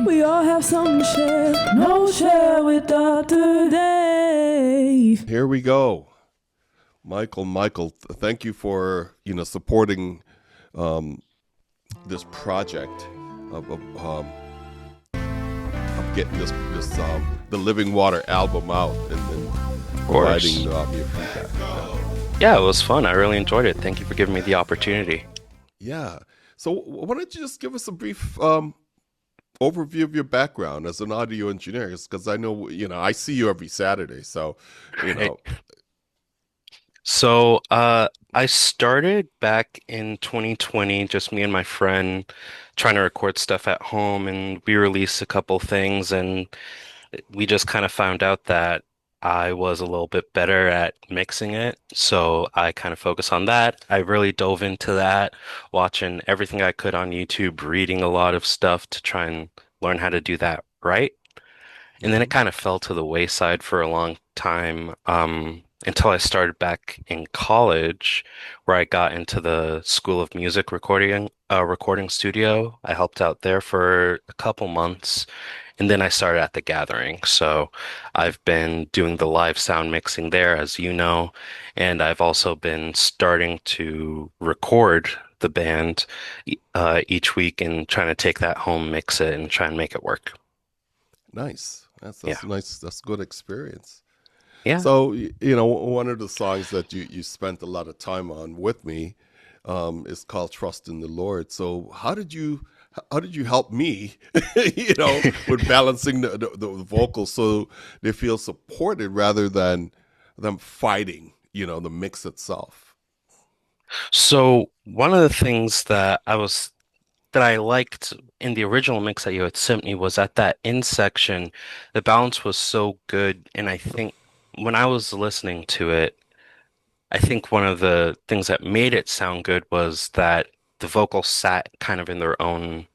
We all have something to share. KnolShare with Dr. Dave. Here we go. Michael, thank you for supporting this project of getting this the Living Water album out and providing your feedback. Yeah, it was fun. I really enjoyed it. Thank you for giving me the opportunity. Yeah. So why don't you just give us a brief overview of your background as an audio engineer? Because I know I see you every Saturday, so Right. So, I started back in 2020, just me and my friend trying to record stuff at home, and we released a couple things, and we just kind of found out that I was a little bit better at mixing it. So I kind of focused on that. I really dove into that, watching everything I could on YouTube, reading a lot of stuff to try and learn how to do that right. And then it kind of fell to the wayside for a long time, until I started back in college, where I got into the School of Music recording studio. I helped out there for a couple months, and then I started at the Gathering. So I've been doing the live sound mixing there, as you know, and I've also been starting to record the band each week and trying to take that home, mix it, and try and make it work. Nice. That's Yeah. nice. That's good experience. Yeah. So, one of the songs that you spent a lot of time on with me is called Trust in the Lord. So how did you help me, with balancing the vocals so they feel supported rather than them fighting, the mix itself? So one of the things that I liked in the original mix that you had sent me was at that end section, the balance was so good, and I think when I was listening to it, I think one of the things that made it sound good was that the vocals sat kind of in their own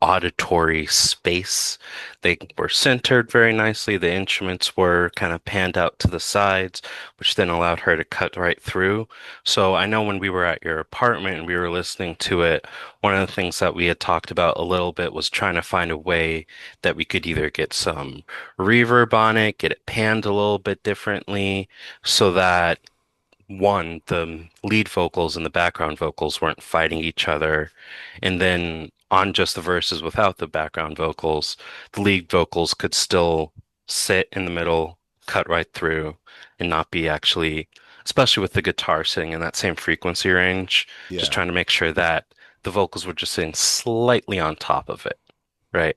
auditory space. They were centered very nicely. The instruments were kind of panned out to the sides, which then allowed her to cut right through. So I know when we were at your apartment and we were listening to it, one of the things that we had talked about a little bit was trying to find a way that we could either get some reverb on it, get it panned a little bit differently so that one, the lead vocals and the background vocals weren't fighting each other. And then on just the verses without the background vocals, the lead vocals could still sit in the middle, cut right through, and not be actually, especially with the guitar sitting in that same frequency range, just Yeah. trying to make sure that the vocals were just sitting slightly on top of it, right?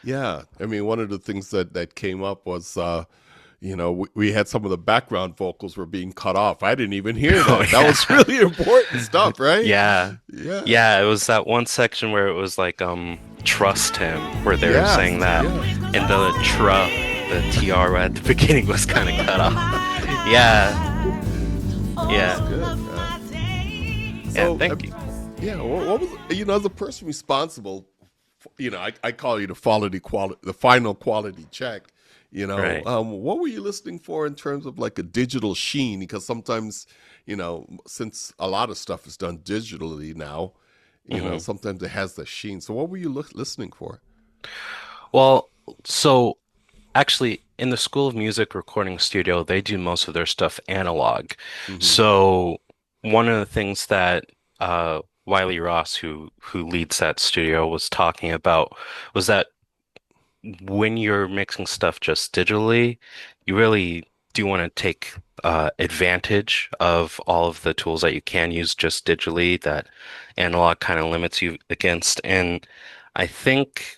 Yeah. I mean, one of the things that came up was, we had some of the background vocals were being cut off. I didn't even hear Oh, that. That yeah. was really important stuff, right? Yeah. Yeah. Yeah, it was that one section where it was like trust him, where they were Yes. saying that, Yes. and the TR at the beginning was kind of cut off. Yeah, That's yeah, good. yeah, So, thank you. yeah, what was, as a person responsible, I call you the final quality check. Right. What were you listening for in terms of like a digital sheen? Because sometimes, since a lot of stuff is done digitally now, Hmm. sometimes it has the sheen. So what were you listening for? Well, so actually, in the School of Music recording studio, they do most of their stuff analog. Hmm. So one of the things that Wiley Ross, who leads that studio, was talking about was that when you're mixing stuff just digitally, you really do want to take advantage of all of the tools that you can use just digitally that analog kind of limits you against. And I think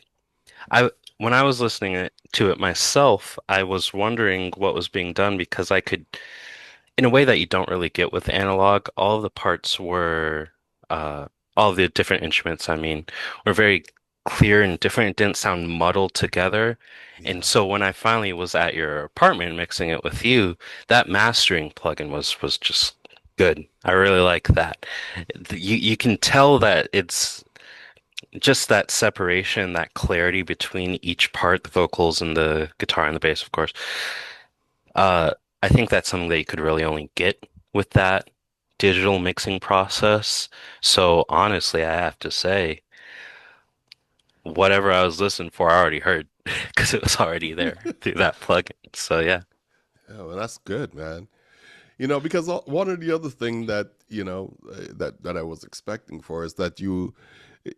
I when I was listening to it myself, I was wondering what was being done because I could, in a way that you don't really get with analog, all of the parts were all of the different instruments, I mean, were very clear and different. It didn't sound muddled together. And Yeah. so when I finally was at your apartment mixing it with you, that mastering plugin was just good. I really like that. You can tell that it's just that separation, that clarity between each part, the vocals and the guitar and the bass, of course. Uh, I think that's something that you could really only get with that digital mixing process. So honestly, I have to say, whatever I was listening for, I already heard because it was already there through that plugin. So yeah. Yeah, well, that's good, man. Because one of the other thing that that I was expecting for is that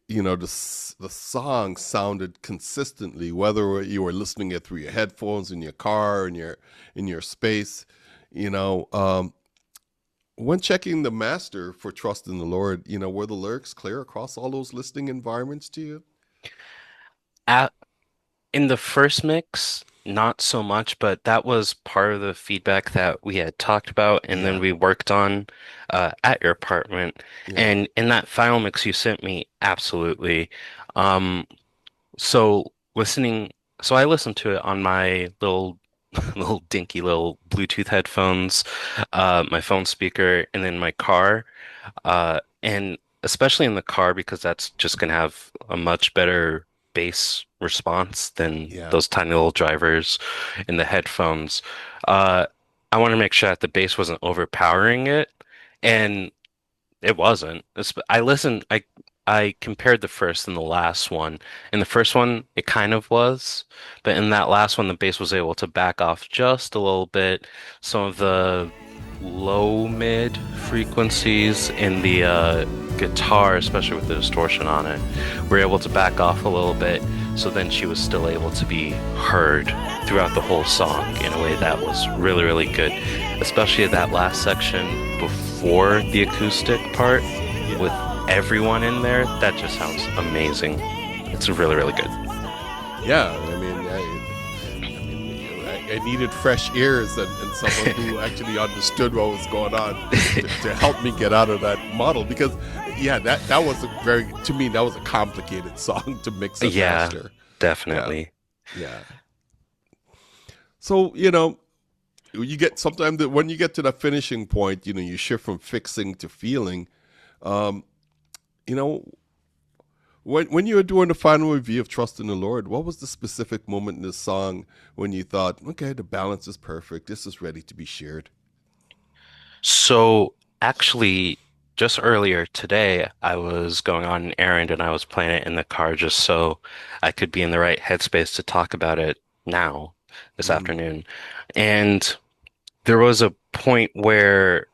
the song sounded consistently, whether you were listening it through your headphones in your car, in your space. You know, when checking the master for "Trust in the Lord," were the lyrics clear across all those listening environments to you? At, in the first mix, not so much, but that was part of the feedback that we had talked about and then Yeah, we worked on at your apartment. yeah, And in that final mix you sent me, absolutely. Um, so listening, so I listened to it on my little little dinky little Bluetooth headphones, my phone speaker, and then my car. And especially in the car because that's just gonna have a much better bass response than yeah, those tiny little drivers in the headphones. Uh, I want to make sure that the bass wasn't overpowering it, and it wasn't. I compared the first and the last one. In the first one, it kind of was, but in that last one, the bass was able to back off just a little bit. Some of the low mid frequencies in the guitar, especially with the distortion on it, were able to back off a little bit. So then she was still able to be heard throughout the whole song in a way that was really, really good, especially that last section before the acoustic part with yeah. everyone in there. That just sounds amazing. It's really, really good. Yeah, I needed fresh ears and someone who actually understood what was going on to help me get out of that model because, yeah, that was to me, that was a complicated song to mix and Yeah, master. Yeah, definitely. yeah. So, you get sometimes that when you get to the finishing point, you shift from fixing to feeling. Um, you know, when you were doing the final review of Trust in the Lord, what was the specific moment in the song when you thought, okay, the balance is perfect, this is ready to be shared? So actually, just earlier today, I was going on an errand and I was playing it in the car just so I could be in the right headspace to talk about it now, this Mm, afternoon. And there was a point where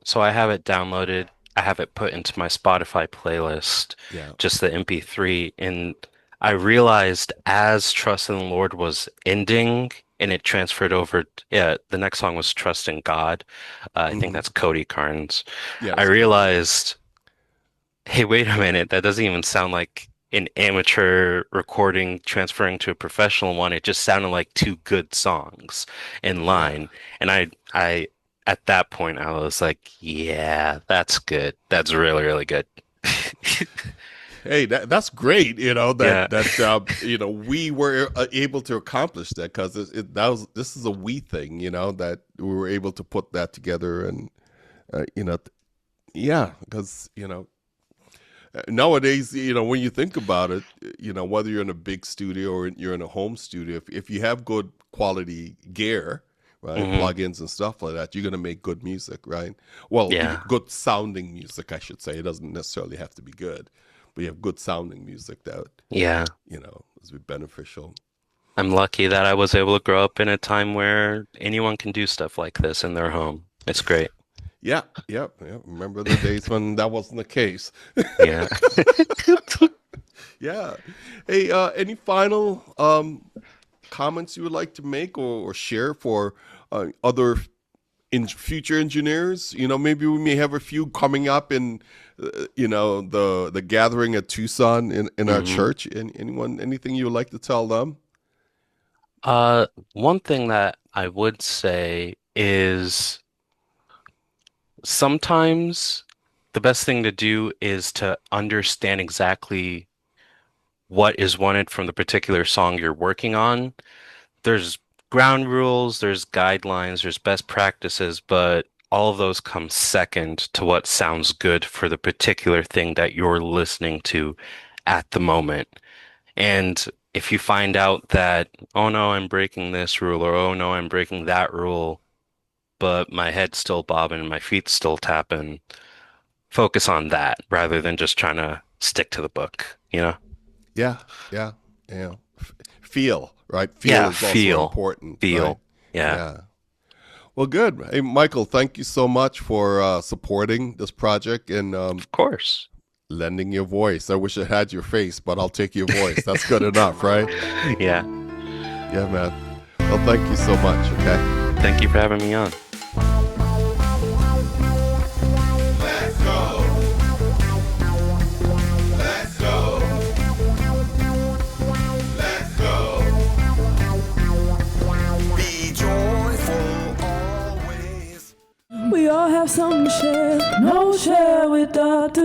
so I have it downloaded, I have it put into my Spotify playlist, yeah. just the MP3, and I realized as Trust in the Lord was ending and it transferred over, yeah, the next song was Trust in God. I think Hmm. that's Cody Carnes. Yeah, I it's Cody. Yeah. realized, hey, wait a minute, that doesn't even sound like an amateur recording transferring to a professional one. It just sounded like two good songs in Yeah. line. And at that point, I was like, yeah, that's good. That's really, really good. Hey, that's great. Yeah. We were able to accomplish that because this is a we thing. That we were able to put that together and uh, you know, yeah, because nowadays, when you think about it, whether you're in a big studio or you're in a home studio, if you have good quality gear, right, Hmm. plugins and stuff like that, you're gonna make good music, right? Well, Yeah. good sounding music, I should say. It doesn't necessarily have to be good, but you have good sounding music that Yeah. is beneficial. I'm lucky that I was able to grow up in a time where anyone can do stuff like this in their home. It's great. Yeah, yeah, yeah. Remember the days when that wasn't the case. Yeah. Yeah. Hey, any final comments you would like to make or share for other future engineers? Maybe we may have a few coming up in, the gathering at Tucson in our Hmm. church. Anything you would like to tell them? One thing that I would say is sometimes the best thing to do is to understand exactly what is wanted from the particular song you're working on. There's ground rules, there's guidelines, there's best practices, but all of those come second to what sounds good for the particular thing that you're listening to at the moment. And if you find out that, oh no, I'm breaking this rule, or oh no, I'm breaking that rule, but my head's still bobbing and my feet's still tapping, focus on that rather than just trying to stick to the book, you know? Yeah, yeah, yeah. Feel, right? Feel Yeah, is also feel, important, feel. right? Yeah. Yeah. Well, good. Hey, Michael, thank you so much for supporting this project and Of course. lending your voice. I wish I had your face, but I'll take your voice. That's good enough, right? Yeah. Yeah, man. Well, thank you so much, okay? Thank you for having me on. Let's go. Let's go. Let's go. Be joyful always. We all have something to share. No share with Dr.